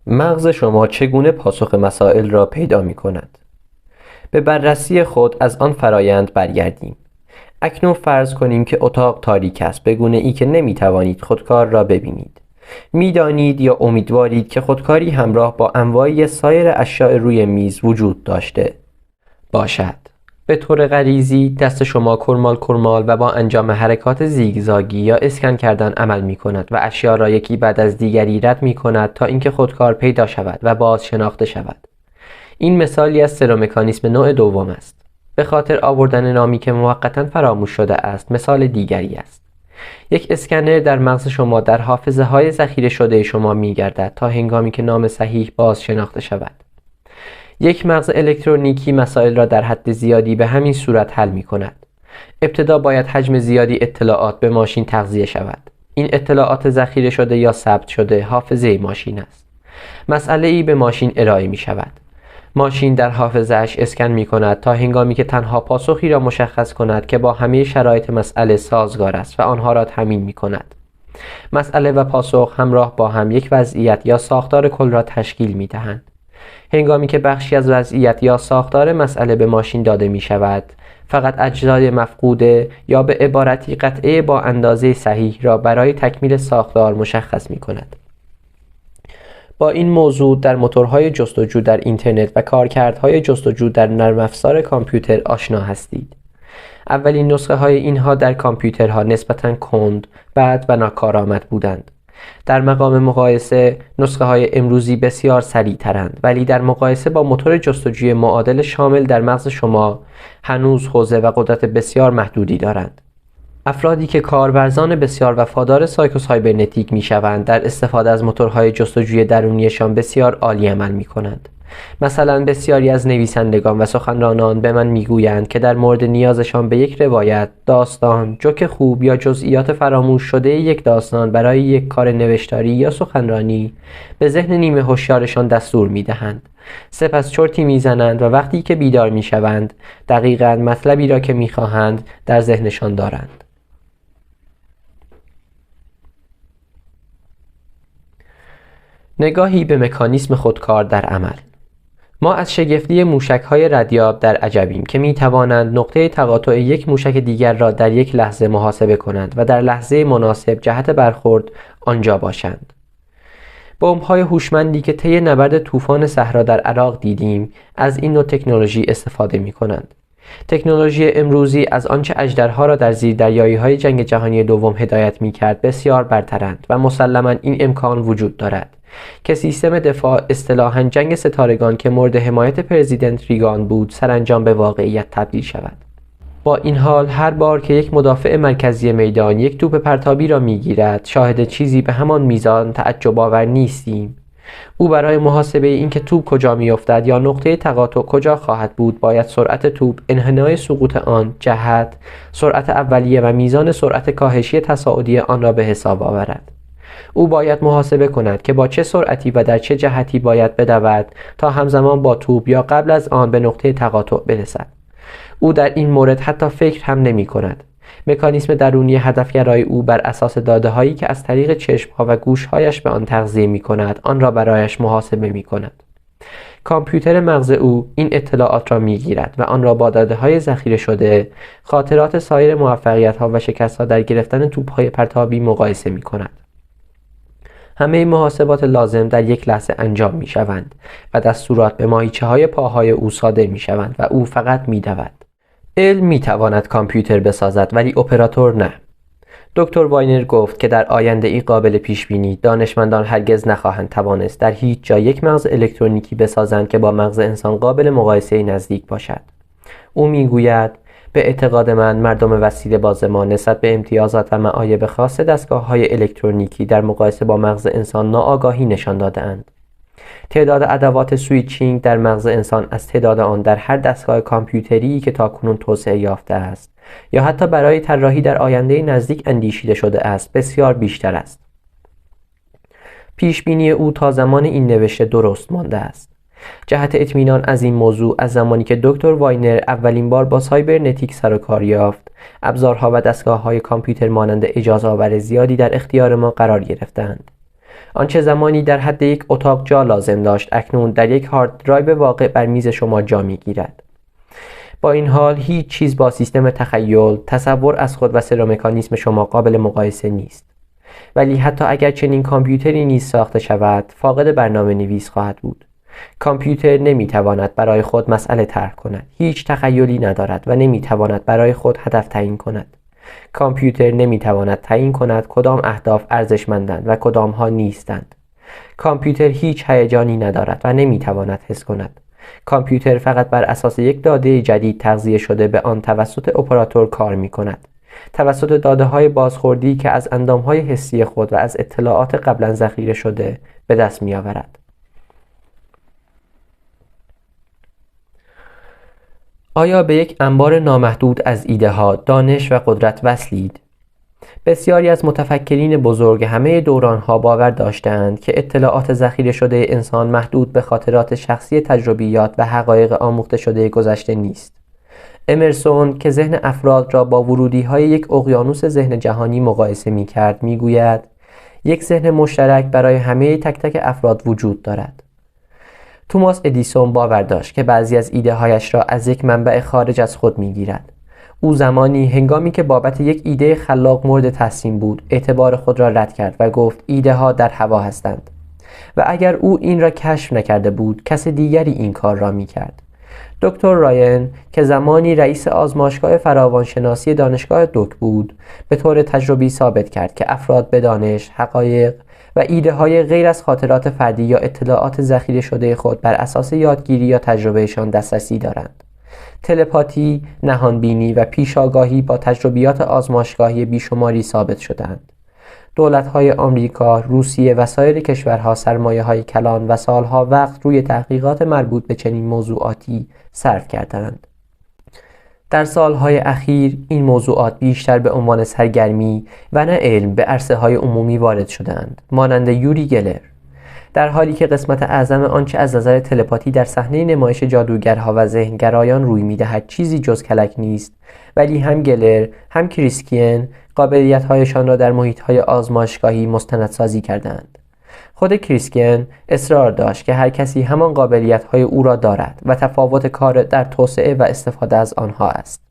مغز شما چگونه پاسخ مسائل را پیدا می کند؟ به بررسی خود از آن فرایند برگردیم. اکنون فرض کنیم که اتاق تاریک است، به گونه ای که نمی توانید خودکار را ببینید. می دانید یا امیدوارید که خودکاری همراه با انواع سایر اشیاء روی میز وجود داشته باشد. به طور غریزی دست شما کرمال کرمال و با انجام حرکات زیگزاگی یا اسکن کردن عمل می کند و اشیاء را یکی بعد از دیگری رد می کند تا اینکه خودکار پیدا شود و باز شناخته شود. این مثالی از سرومکانیسم نوع دوم است. به خاطر آوردن نامی که موقتاً فراموش شده است مثال دیگری است. یک اسکنر در مغز شما در حافظه های ذخیره شده شما می گردد تا هنگامی که نام صحیح باز شناخته شود. یک مغز الکترونیکی مسائل را در حد زیادی به همین صورت حل می کند. ابتدا باید حجم زیادی اطلاعات به ماشین تغذیه شود. این اطلاعات ذخیره شده یا ثبت شده حافظه ماشین است. مسئله ای به ماشین ارائه می شود. ماشین در حافظه اش اسکن می کند تا هنگامی که تنها پاسخی را مشخص کند که با همه شرایط مسئله سازگار است و آنها را تامین می کند. مسئله و پاسخ همراه با هم یک وضعیت یا ساختار کل را تشکیل می دهند. هنگامی که بخشی از وضعیت یا ساختار مسئله به ماشین داده می شود، فقط اجزای مفقوده یا به عبارتی قطعه با اندازه صحیح را برای تکمیل ساختار مشخص می کند. با این موضوع در موتورهای جستجو در اینترنت و کارکردهای جستجو در نرم افزار کامپیوتر آشنا هستید. اولین نسخه های اینها در کامپیوترها نسبتاً کند، بد و ناکارآمد بودند. در مقام مقایسه نسخه های امروزی بسیار سریع ترند، ولی در مقایسه با موتور جستجوی معادل شامل در مغز شما هنوز حوزه و قدرت بسیار محدودی دارند. افرادی که کارورزان بسیار وفادار سایکوسایبرنتیک می شوند در استفاده از موتورهای جستجوی درونیشان بسیار عالی عمل می کنند. مثلا بسیاری از نویسندگان و سخنرانان به من میگویند که در مورد نیازشان به یک روایت، داستان، جوک خوب یا جزئیات فراموش شده یک داستان برای یک کار نوشتاری یا سخنرانی به ذهن نیمه هوشیارشان دستور میدهند. سپس چرتی میزنند و وقتی که بیدار میشوند دقیقاً مطلبی را که میخواهند در ذهنشان دارند. نگاهی به مکانیسم خودکار در عمل. ما از شگفتی موشک‌های ردیاب در عجبیم که می‌توانند نقطه تقاطع یک موشک دیگر را در یک لحظه محاسبه کنند و در لحظه مناسب جهت برخورد آنجا باشند. بمب‌های هوشمندی که طی نبرد طوفان صحرا در عراق دیدیم از این نوع تکنولوژی استفاده می‌کنند. تکنولوژی امروزی از آنچه اژدرها را در زیردریایی‌های جنگ جهانی دوم هدایت می‌کرد بسیار برترند و مسلماً این امکان وجود دارد که سیستم دفاع اصطلاحاً جنگ ستارگان که مورد حمایت پرزیدنت ریگان بود سرانجام به واقعیت تبدیل شود. با این حال هر بار که یک مدافع مرکزی میدان یک توپ پرتابی را میگیرد شاهد چیزی به همان میزان تعجب آور نیستیم. او برای محاسبه اینکه توپ کجا میافتد یا نقطه تقاطع کجا خواهد بود باید سرعت توپ، انحنای سقوط آن، جهت، سرعت اولیه و میزان سرعت کاهشی تصاعدی آن را به حساب آورد. او باید محاسبه کند که با چه سرعتی و در چه جهتی باید بدود تا همزمان با توپ یا قبل از آن به نقطه تقاطع برسد. او در این مورد حتی فکر هم نمی کند. مکانیسم درونی هدفگرای او بر اساس داده هایی که از طریق چشمها و گوشهایش به آن تغذیه می کند آن را برایش محاسبه می کند. کامپیوتر مغز او این اطلاعات را می گیرد و آن را با داده های ذخیره شده، خاطرات سایر موفقیت ها و شکست ها در گرفتن توپ های پرتابی مقایسه می کند. همه محاسبات لازم در یک لحظه انجام می شوند و دستورات به ماهیچه های پاهای او صادر می شوند و او فقط می دود. علم می تواند کامپیوتر بسازد ولی اپراتور نه. دکتر واینر گفت که در آینده ای قابل پیش بینی دانشمندان هرگز نخواهند توانست در هیچ جا یک مغز الکترونیکی بسازند که با مغز انسان قابل مقایسه نزدیک باشد. او می گوید به اعتقاد من مردم وسیله باز ما نسبت به امتیازات و معایب خاص دستگاه‌های الکترونیکی در مقایسه با مغز انسان ناآگاهی نشان داده‌اند. تعداد ادوات سویچینگ در مغز انسان از تعداد آن در هر دستگاه کامپیوتری که تاکنون توسعه یافته است یا حتی برای طراحی در آینده نزدیک اندیشیده شده است بسیار بیشتر است. پیشبینی او تا زمان این نوشته درست مانده است. جهت اطمینان از این موضوع از زمانی که دکتر واینر اولین بار با سایبرنتیک سر و کار یافت، ابزارها و دستگاه‌های کامپیوتر مانند اجازه آور زیادی در اختیار ما قرار گرفتند. آنچه زمانی در حد یک اتاق جا لازم داشت اکنون در یک هارد درایو واقع بر میز شما جا میگیرد. با این حال هیچ چیز با سیستم تخیل، تصور از خود و سرومکانیسم شما قابل مقایسه نیست. ولی حتی اگر چنین کامپیوتری نیز ساخته شود، فاقد برنامه نویس خواهد بود. کامپیوتر نمیتواند برای خود مسئله طرح کند، هیچ تخیلی ندارد و نمیتواند برای خود هدف تعیین کند. کامپیوتر نمیتواند تعیین کند کدام اهداف ارزشمندند و کدام ها نیستند. کامپیوتر هیچ هیجانی ندارد و نمیتواند حس کند. کامپیوتر فقط بر اساس یک داده جدید تغذیه شده به آن توسط اپراتور کار میکند. توسط داده‌های بازخوردی که از اندام‌های حسی خود و از اطلاعات قبلا ذخیره شده به دست می‌آورد. آیا به یک انبار نامحدود از ایده‌ها، دانش و قدرت وصلید؟ بسیاری از متفکرین بزرگ همه دوران‌ها باور داشتند که اطلاعات ذخیره شده انسان محدود به خاطرات شخصی، تجربیات و حقایق آموخته شده گذشته نیست. امرسون که ذهن افراد را با ورودی‌های یک اقیانوس ذهن جهانی مقایسه می‌کرد، می‌گوید یک ذهن مشترک برای همه تک تک افراد وجود دارد. توماس ادیسون باور داشت که بعضی از ایده‌هایش را از یک منبع خارج از خود می‌گیرد. او زمانی هنگامی که بابت یک ایده خلاق مورد تحسین بود، اعتبار خود را رد کرد و گفت ایده‌ها در هوا هستند. و اگر او این را کشف نکرده بود، کس دیگری این کار را می‌کرد. دکتر راین که زمانی رئیس آزمایشگاه فراوانشناسی دانشگاه دوک بود، به طور تجربی ثابت کرد که افراد به دانش، حقایق و ایده‌های غیر از خاطرات فردی یا اطلاعات ذخیره شده خود بر اساس یادگیری یا تجربهشان دسترسی دارند. تلپاتی، نهانبینی و پیشاگاهی با تجربیات آزمایشگاهی بیشماری ثابت شدند. دولت‌های آمریکا، روسیه و سایر کشورها سرمایه‌های کلان و سالها وقت روی تحقیقات مربوط به چنین موضوعاتی صرف کردند. در سالهای اخیر این موضوعات بیشتر به عنوان سرگرمی و نه علم به عرصه‌های عمومی وارد شدند، مانند یوری گلر. در حالی که قسمت اعظم آنچه از نظر تلپاتی در صحنه نمایش جادوگرها و ذهنگرایان روی می‌دهد چیزی جز کلک نیست، ولی هم گلر هم کریسکین قابلیت‌هایشان را در محیط‌های آزمایشگاهی مستندسازی کردند. خود کریسکین اصرار داشت که هر کسی همان قابلیت‌های او را دارد و تفاوت کار در توسعه و استفاده از آنها است.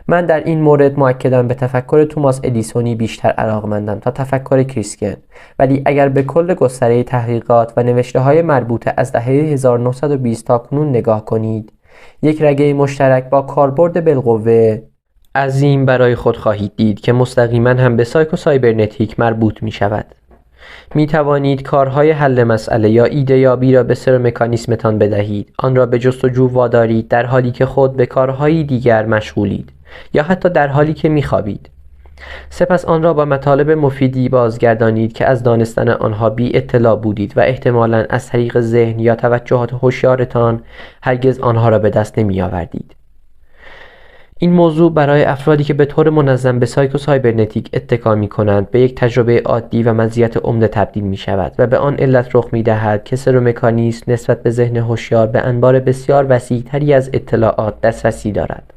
من در این مورد مؤکداً به تفکر توماس ادیسونی بیشتر علاقه‌مندم تا تفکر کریسکین، ولی اگر به کل گستره تحقیقات و نوشته‌های مربوطه از دهه 1920 تا کنون نگاه کنید، یک رگه مشترک با کاربرد بالقوه عظیم برای خود خواهید دید که مستقیما هم به سایکوسایبرنتیک مربوط می شود. می توانید کارهای حل مسئله یا ایده یابی را به سرومکانیسمتان بدهید، آن را به جستجو وادارید در حالی که خود به کارهای دیگر مشغولید یا حتی در حالی که می خوابید. سپس آن را با مطالب مفیدی بازگردانید که از دانستن آنها بی اطلاع بودید و احتمالاً از طریق ذهن یا توجهات هوشیارتان هرگز آنها را به دست نمی آوردید. این موضوع برای افرادی که به طور منظم به سایکوسایبرنتیک اتکا می کنند به یک تجربه عادی و مزیت عمده تبدیل می شود و به آن علت رخ می دهد که سرومکانیسم نسبت به ذهن هوشیار به انبار بسیار وسیع‌تری از اطلاعات دسترسی دارد.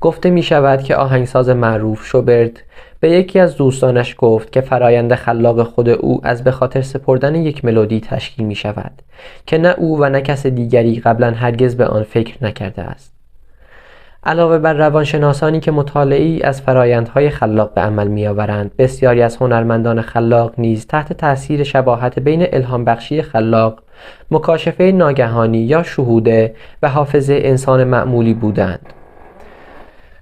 گفته می شود که آهنگساز معروف شوبرت به یکی از دوستانش گفت که فرایند خلاق خود او از به خاطر سپردن یک ملودی تشکیل می شود که نه او و نه کس دیگری قبلا هرگز به آن فکر نکرده است. علاوه بر روانشناسانی که مطالعه‌ای از فرایندهای خلاق به عمل می‌آورند، بسیاری از هنرمندان خلاق نیز تحت تأثیر شباهت بین الهام بخشی خلاق، مکاشفه ناگهانی یا شهوده و حافظه انسان معمولی بودند.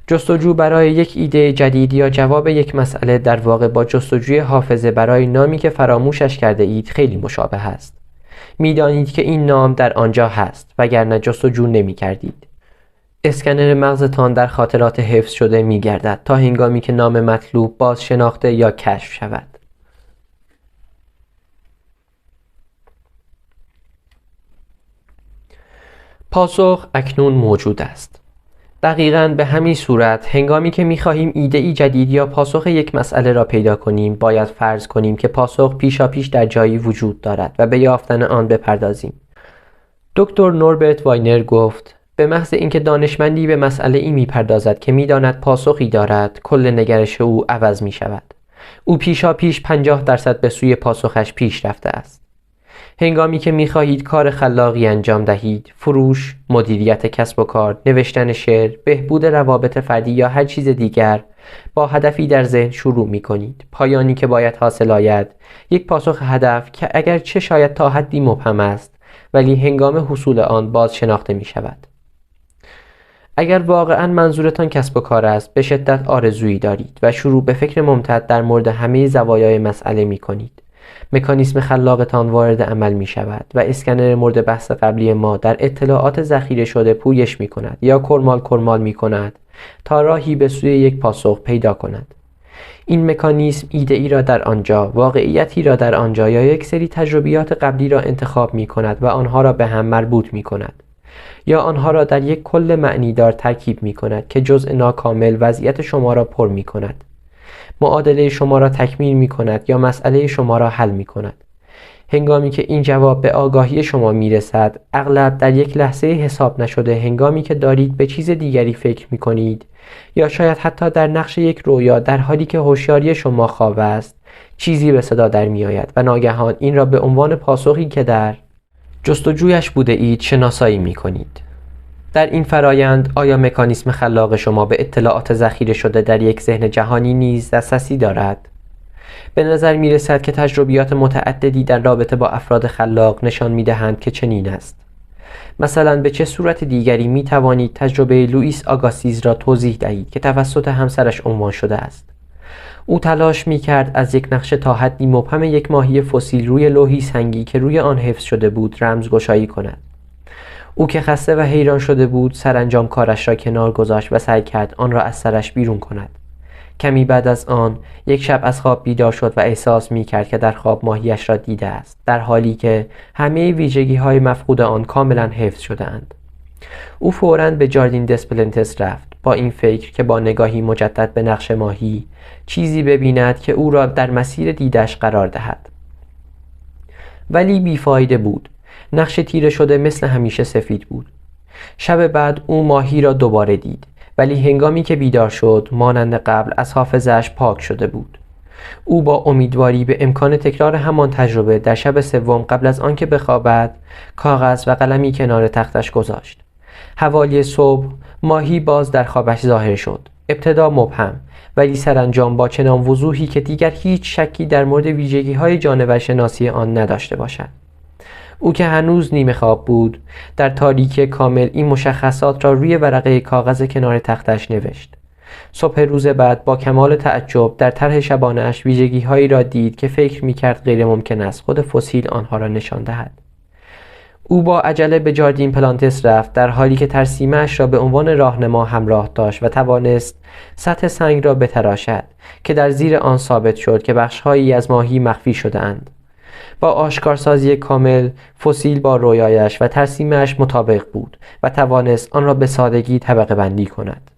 جستجو برای یک ایده جدید یا جواب یک مسئله در واقع با جستجوی حافظه برای نامی که فراموشش کرده اید خیلی مشابه است. می‌دانید که این نام در آنجا هست وگرنه جستجو نمی‌کردید. اسکنر مغزتان در خاطرات حفظ شده می گردد تا هنگامی که نام مطلوب باز شناخته یا کشف شود. پاسخ اکنون موجود است. دقیقاً به همین صورت هنگامی که می خواهیم ایده‌ای جدید یا پاسخ یک مسئله را پیدا کنیم، باید فرض کنیم که پاسخ پیشاپیش در جایی وجود دارد و به یافتن آن بپردازیم. دکتر نوربرت واینر گفت: به محض اینکه دانشمندی به مسئله ای می‌پردازد که می‌داند پاسخی دارد، کل نگرش او عوض می‌شود. او پیشا پیش 50% به سوی پاسخش پیش رفته است. هنگامی که می‌خواهید کار خلاقی انجام دهید، فروش، مدیریت کسب و کار، نوشتن شعر، بهبود روابط فردی یا هر چیز دیگر، با هدفی در ذهن شروع می‌کنید. پایانی که باید حاصل آید، یک پاسخ هدف که اگرچه شاید تا حدی مبهم است، ولی هنگام حصول آن باز شناخته می‌شود. اگر واقعاً منظورتان کسب و کار است، به شدت آرزویی دارید و شروع به فکر ممتد در مورد همه زوایای مسئله می‌کنید. مکانیسم خلاقتان وارد عمل می شود و اسکنر مورد بحث قبلی ما در اطلاعات ذخیره شده پویش می کند یا کرمال می کند تا راهی به سوی یک پاسخ پیدا کند. این مکانیسم ایده ای را در آنجا، واقعیتی را در آنجا یا یک سری تجربیات قبلی را انتخاب می کند و آنها را به هم مربوط می کند یا آنها را در یک کل معنیدار ترکیب می کند که جزء ناکامل وضعیت شما را پر می کند. معادله شما را تکمیل می کند یا مسئله شما را حل می کند. هنگامی که این جواب به آگاهی شما می رسد، اغلب در یک لحظه حساب نشده هنگامی که دارید به چیز دیگری فکر می کنید یا شاید حتی در نقش یک رویا در حالی که هوشیاری شما خواب است، چیزی به صدا در می آید و ناگهان این را به عنوان پاسخی که در جستجویش بوده اید شناسایی می کنید. در این فرایند آیا مکانیسم خلاق شما به اطلاعات ذخیره شده در یک ذهن جهانی نیز دسترسی دارد؟ به نظر می رسد که تجربیات متعددی در رابطه با افراد خلاق نشان می دهند که چنین است. مثلا به چه صورت دیگری می توانید تجربه لوئیس آگاستیز را توضیح دهید که توسط همسرش عنوان شده است. او تلاش می کرد از یک نقش تا حدی مبهم یک ماهی فسیل روی لوحی سنگی که روی آن حفظ شده بود رمزگشایی کند. او که خسته و حیران شده بود سرانجام کارش را کنار گذاشت و سعی کرد آن را از سرش بیرون کند. کمی بعد از آن یک شب از خواب بیدار شد و احساس می کرد که در خواب ماهیش را دیده است، در حالی که همه ویژگی های مفقود آن کاملا حفظ شده اند. او فوراً به جاردین دسپلنتس رفت با این فکر که با نگاهی مجدد به نقش ماهی چیزی ببیند که او را در مسیر دیدش قرار دهد. ولی بیفایده بود. نقش تیره شده مثل همیشه سفید بود. شب بعد او ماهی را دوباره دید، ولی هنگامی که بیدار شد مانند قبل از حافظه‌اش پاک شده بود. او با امیدواری به امکان تکرار همان تجربه در شب سوم قبل از آنکه بخوابد کاغذ و قلمی کنار تختش گذاشت. حوالی صبح ماهی باز در خوابش ظاهر شد. ابتدا مبهم ولی سرانجام با چنان وضوحی که دیگر هیچ شکی در مورد ویژگی‌های جانورشناسی آن نداشته باشد. او که هنوز نیمه خواب بود در تاریکی کامل این مشخصات را روی ورقه کاغذ کنار تختش نوشت. صبح روز بعد با کمال تعجب در طرح شبانه‌اش ویژگی‌هایی را دید که فکر می‌کرد غیر ممکن است خود فسیل آنها را نشان دهد. او با عجله به جاردین پلانتس رفت در حالی که ترسیمه‌اش را به عنوان راهنما همراه داشت و توانست سطح سنگ را بتراشد که در زیر آن ثابت شد که بخش‌هایی از ماهی مخفی شده‌اند. با آشکارسازی کامل فسیل با رویایش و ترسیمه‌اش مطابق بود و توانست آن را به سادگی طبقه بندی کند.